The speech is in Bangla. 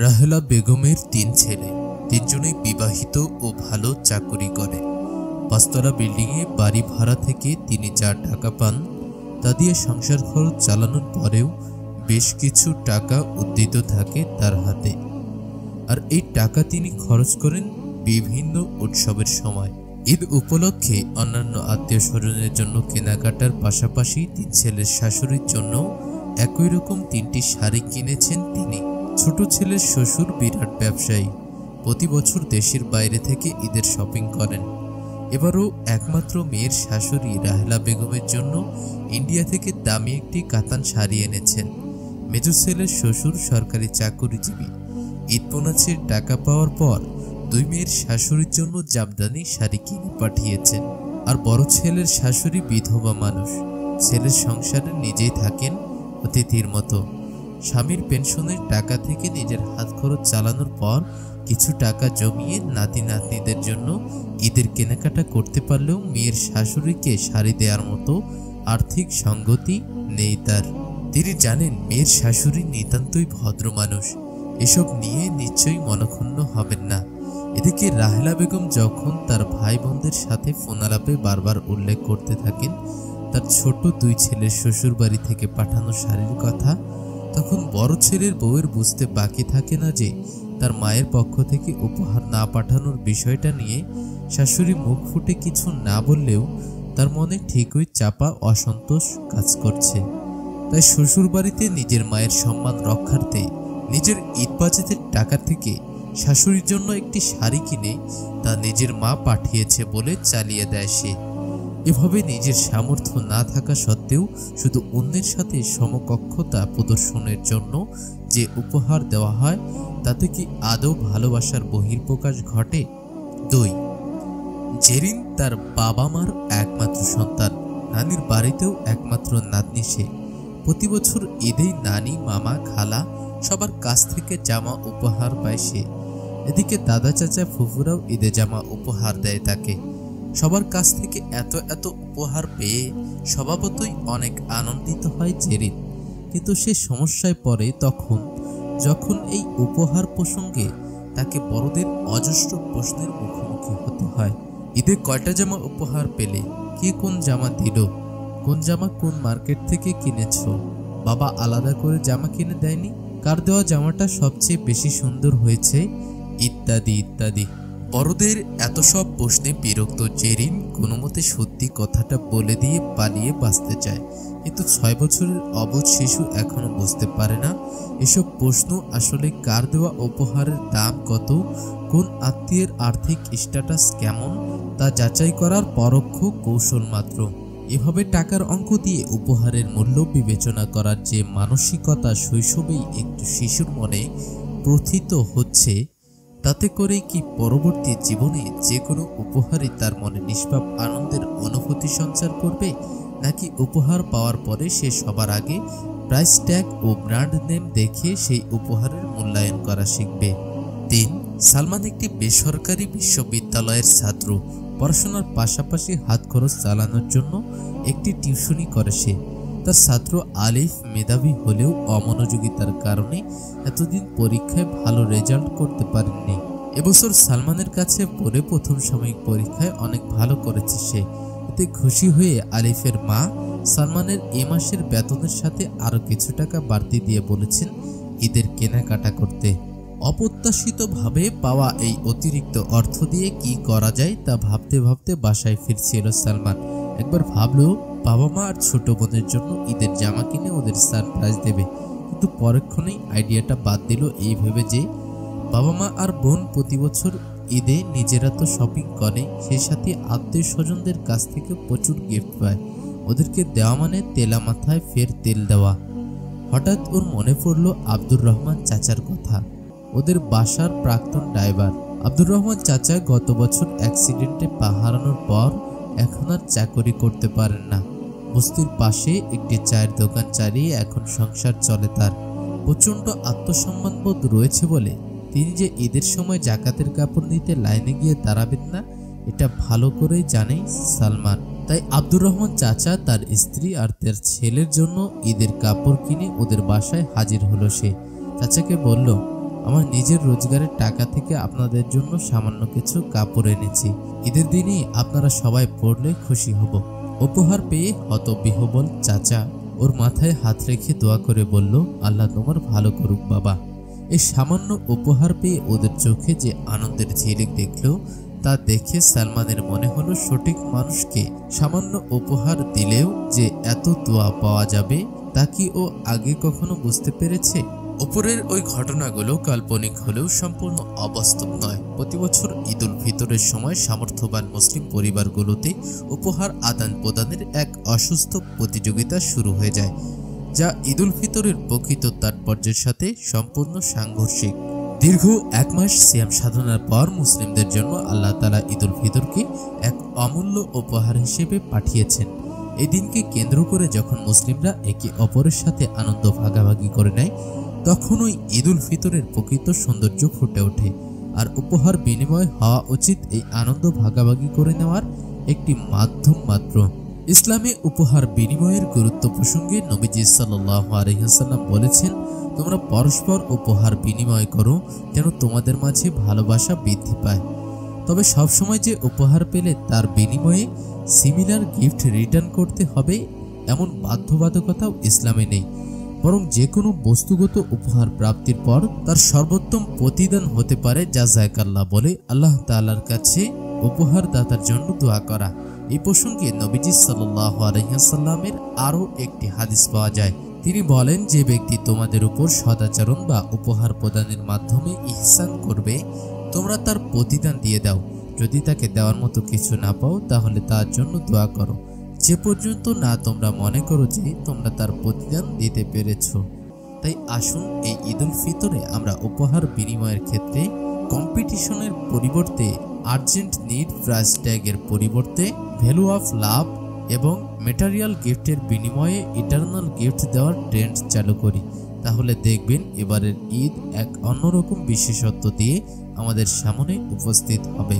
রাহেলা বেগমের ৩ ছেলে, ৩ জনেই বিবাহিত ও ভালো চাকুরি করে। ৫ তলা বিল্ডিংয়ে বাড়ি ভাড়া থেকে তিনি যা টাকা পান তা দিয়ে সংসার খরচ চালানোর পরেও বেশ কিছু টাকা উদ্ধৃত থাকে তার হাতে। আর এই টাকা তিনি খরচ করেন বিভিন্ন উৎসবের সময়। ঈদ উপলক্ষে অন্যান্য আত্মীয় স্বজনের জন্য কেনাকাটার পাশাপাশি ৩ ছেলের শাশুড়ির জন্য একই রকম ৩টি শাড়ি কিনেছেন তিনি। ছোট ছেলের শ্বশুর বিরাট ব্যবসায়ী, প্রতি বছর দেশের বাইরে থেকে ঈদের শপিং করেন। এবারও একমাত্র মেয়ের শাশুড়ি রাহেলা বেগমের জন্য ইন্ডিয়া থেকে দামি একটি কাতান শাড়ি এনেছেন। মেজো ছেলের শ্বশুর সরকারি চাকুরিজীবী, ঈদ বোনাসের টাকা পাওয়ার পর 2 মেয়ের শাশুড়ির জন্য জামদানি শাড়ি কিনে পাঠিয়েছেন। আর বড় ছেলের শাশুড়ি বিধবা মানুষ, ছেলের সংসারে নিজেই থাকেন অতিথির মতো। স্বামীর পেনশনের টাকা থেকে নিজের হাত খরচ চালানোর পর কিছু টাকা জমিয়ে নাতি নাতনিদের জন্য ঈদের কেনাকাটা করতে পারলেও মেয়ের শাশুড়িকে শাড়ি দেওয়ার মতো আর্থিক সঙ্গতি নেই তার। তিনি জানেন মেয়ের শাশুড়ি নিতান্তই ভদ্র মানুষ, এসব নিয়ে নিশ্চয়ই মনক্ষুণ্ণ হবেন না। এদিকে রাহেলা বেগম যখন তার ভাই বোনদের সাথে ফোনালাপে বারবার উল্লেখ করতে থাকেন তার ছোট 2 ছেলের শ্বশুর বাড়ি থেকে পাঠানো শাড়ির কথা, তখন বড় ছেলের বউয়ের বুঝতে বাকি থাকে না যে তার মায়ের পক্ষ থেকে উপহার না পাঠানোর বিষয়টা নিয়ে শাশুড়ি মুখ ফুটে কিছু না বললেও তার মনে ঠিকই চাপা অসন্তোষ কাজ করছে। তাই শ্বশুর বাড়িতে নিজের মায়ের সম্মান রক্ষার্থে নিজের ঈদ বাজেটের টাকা থেকে শাশুড়ির জন্য একটি শাড়ি কিনে তা নিজের মা পাঠিয়েছে বলে চালিয়ে দেয় সে। এভাবে নিজের সামর্থ্য না থাকা সত্ত্বেও শুধু অন্যের সাথে সমকক্ষতা প্রদর্শনের জন্য যে উপহার দেওয়া হয় তাতে কি আদৌ ভালোবাসার বহিঃপ্রকাশ ঘটে? 2. জেরিন তার বাবা মার একমাত্র সন্তান, নানির বাড়িতেও একমাত্র নাতনি সে। প্রতি বছর ঈদেই নানি, মামা, খালা সবার কাছ থেকে জামা উপহার পায় সে। এদিকে দাদা, চাচা, ফুফুরাও ঈদে জামা উপহার দেয় তাকে। সবার কাছ থেকে এত এত উপহার পেয়ে স্বভাবতই অনেক আনন্দিত হয় জেরিন। কিন্তু সে সমস্যায় পড়ে যখন এই উপহার প্রসঙ্গে তাকে বড়দের অজস্র প্রশ্নের মুখোমুখি হতে হয়। ঈদে কয়টা জামা উপহার পেলে? কে কোন জামা দিল? কোন জামা কোন মার্কেট থেকে কিনেছ? বাবা আলাদা করে জামা কিনে দেয়নি? কার দেওয়া জামাটা সবচেয়ে বেশি সুন্দর হয়েছে? ইত্যাদি ইত্যাদি। বড়দের এত সব প্রশ্নে বিরক্ত জেরিন কোনোমতে সত্যি কথাটা বলে দিয়ে পালিয়ে বাঁচতে চায়। কিন্তু 6 বছরের অবুঝ শিশু এখনো বুঝতে পারে না এসব প্রশ্ন আসলে কার দেওয়া উপহারের দাম কত, কোন আত্মীয়ের আর্থিক স্ট্যাটাস কেমন তা যাচাই করার পরোক্ষ কৌশল মাত্র। এভাবে টাকার অঙ্ক দিয়ে উপহারের মূল্য বিবেচনা করার যে মানসিকতা শৈশবেই একটু শিশুর মনে প্রথিত হচ্ছে, তাতে করে কি পরবর্তী জীবনে যে কোনো উপহারই তার মনে নিষ্পাপ আনন্দের অনুভূতি সঞ্চার করবে, নাকি উপহার পাওয়ার পরে সে সবার আগে প্রাইস ট্যাগ ও ব্র্যান্ড নেম দেখে সেই উপহারের মূল্যায়ন করা শিখবে? 3. সালমান একটি বেসরকারি বিশ্ববিদ্যালয়ের ছাত্র। পড়াশোনার পাশাপাশি হাত খরচ চালানোর জন্য একটি টিউশনি করে সে। তার ছাত্র আলিফ মেধাবী হলেও অমনোযোগিতার কারণে এতদিন পরীক্ষায় ভালো রেজাল্ট করতে পারেননি। এবছর সালমানের কাছে পড়ে প্রথম সাময়িক পরীক্ষায় অনেক ভালো করেছে সে। এতে খুশি হয়ে আলিফের মা সালমানের এ মাসের বেতনের সাথে আরো কিছু টাকা বাড়তি দিয়ে বলেছেন ঈদের কেনাকাটা করতে। অপ্রত্যাশিতভাবে পাওয়া এই অতিরিক্ত অর্থ দিয়ে কি করা যায় তা ভাবতে ভাবতে বাসায় ফিরছিল সালমান। একবার ভাবলো বাবা মা আর ছোট বোনের জন্য ঈদের জামা কিনে ওদের সারপ্রাইজ দেবে, কিন্তু পরক্ষণেই আইডিয়াটা বাদ দিল এই ভেবে যে বাবা মা আর বোন প্রতি বছর ঈদে নিজেরা তো শপিং করে, সেই সাথে আত্মীয় স্বজনদের কাছ থেকে প্রচুর গিফট পায়, ওদেরকে দেওয়া মানে তেলা মাথায় ফের তেল দেওয়া। হঠাৎ ওর মনে পড়লো আব্দুর রহমান চাচার কথা, ওদের বাসার প্রাক্তন ড্রাইভার। আব্দুর রহমান চাচা গত বছর অ্যাক্সিডেন্টে পা হারানোর পর এখন আর চাকরি করতে পারেন না। বস্তির পাশে একটি চায়ের দোকান চালিয়ে এখন সংসার চলে তার। প্রচন্ড আত্মসম্মানবোধ রয়েছে বলে তিনি যে ঈদের সময় জাকাতের কাপড় নিতে লাইনে গিয়ে দাঁড়াবেন না এটা ভালো করেই জানে সালমান। তাই আব্দুর রহমান চাচা তার স্ত্রী আর তার ছেলের জন্য ঈদের কাপড় কিনে ওদের বাসায় হাজির হলো সে। চাচাকে বলল, আমার নিজের রোজগারের টাকা থেকে আপনাদের জন্য সামান্য কিছু কাপড় এনেছি। ঈদের দিনই আপনারা সবাই পড়লে খুশি হব। উপহার পেয়ে হতবিহ্বল চাচা ওর মাথায় হাত রেখে দোয়া করে বলল, আল্লাহ তোমার ভালো করুক বাবা। এই সামান্য উপহার পেয়ে ওদের চোখে যে আনন্দের ঝিলিক দেখল, তা দেখে সালমানের মনে হলো সঠিক মানুষকে সামান্য উপহার দিলেও যে এত দোয়া পাওয়া যাবে তা কি ও আগে কখনো বুঝতে পেরেছে? উপরের ওই ঘটনাগুলো কাল্পনিক হলেও সম্পূর্ণ অবাস্তব নয়। প্রতি বছর ঈদ উল ফিতরের সময় সামর্থ্যবান মুসলিম পরিবারগুলোতে উপহার আদান প্রদানের এক অসুস্থ প্রতিযোগিতা শুরু হয়ে যায়, যা ঈদ উল ফিতরের প্রকৃত তাৎপর্যের সাথে সম্পূর্ণ সাংঘর্ষিক। দীর্ঘ 1 মাস সিয়াম সাধনার পর মুসলিমদের জন্য আল্লাহ তাআলা ঈদ উল ফিতরকে এক অমূল্য উপহার হিসেবে পাঠিয়েছেন। এই দিনকে কেন্দ্র করে যখন মুসলিমরা একে অপরের সাথে আনন্দ ভাগাভাগি করে নেয়, তখনই ঈদ উল ফিতরের প্রকৃত সৌন্দর্য ফুটে ওঠে। আর উপহার বিনিময় হওয়া উচিত এই আনন্দ ভাগাভাগি করে নেওয়ার একটি মাধ্যম মাত্র। ইসলামে উপহার বিনিময়ের গুরুত্ব প্রসঙ্গে নবীজি সাল্লাল্লাহু আলাইহি ওয়াসাল্লাম বলেছেন, তোমরা পরস্পর উপহার বিনিময় করো যেন তোমাদের মাঝে ভালোবাসা বৃদ্ধি পায়। তবে সবসময় যে উপহার পেলে তার বিনিময়ে সিমিলার গিফট রিটার্ন করতে হবে এমন বাধ্যবাধকতাও ইসলামে নেই, বরং যে কোনো বস্তুগত উপহার প্রাপ্তির পর তার সর্বোত্তম প্রতিদান হতে পারে জাযাকাল্লাহ বলে আল্লাহ তাআলার কাছে উপহার দাতার জন্য দোয়া করা। এই প্রসঙ্গে নবীজি সাল্লাল্লাহু আলাইহি ওয়াসাল্লামের আরও একটি হাদিস পাওয়া যায়। তিনি বলেন, যে ব্যক্তি তোমাদের উপর সদাচরণ বা উপহার প্রদানের মাধ্যমে ইহসান করবে, তোমরা তার প্রতিদান দিয়ে দাও। যদি তাকে দেওয়ার মতো কিছু না পাও, তাহলে তার জন্য দোয়া করো, যে পর্যন্ত না তোমরা মনে করো যে তোমরা তার প্রতিদান দিতে পেরেছ। তাই আসুন এই ঈদ উল ফিতরে আমরা উপহার বিনিময়ের ক্ষেত্রে কম্পিটিশনের পরিবর্তে আর্জেন্ট নিড প্রাইস ট্যাগের পরিবর্তে ভ্যালু অফ লাভ এবং ম্যাটেরিয়াল গিফটের বিনিময়ে ইটারনাল গিফট দেওয়ার ট্রেন্ড চালু করি। তাহলে দেখবেন এবারের ঈদ এক অন্যরকম বিশেষত্ব দিয়ে আমাদের সামনে উপস্থিত হবে।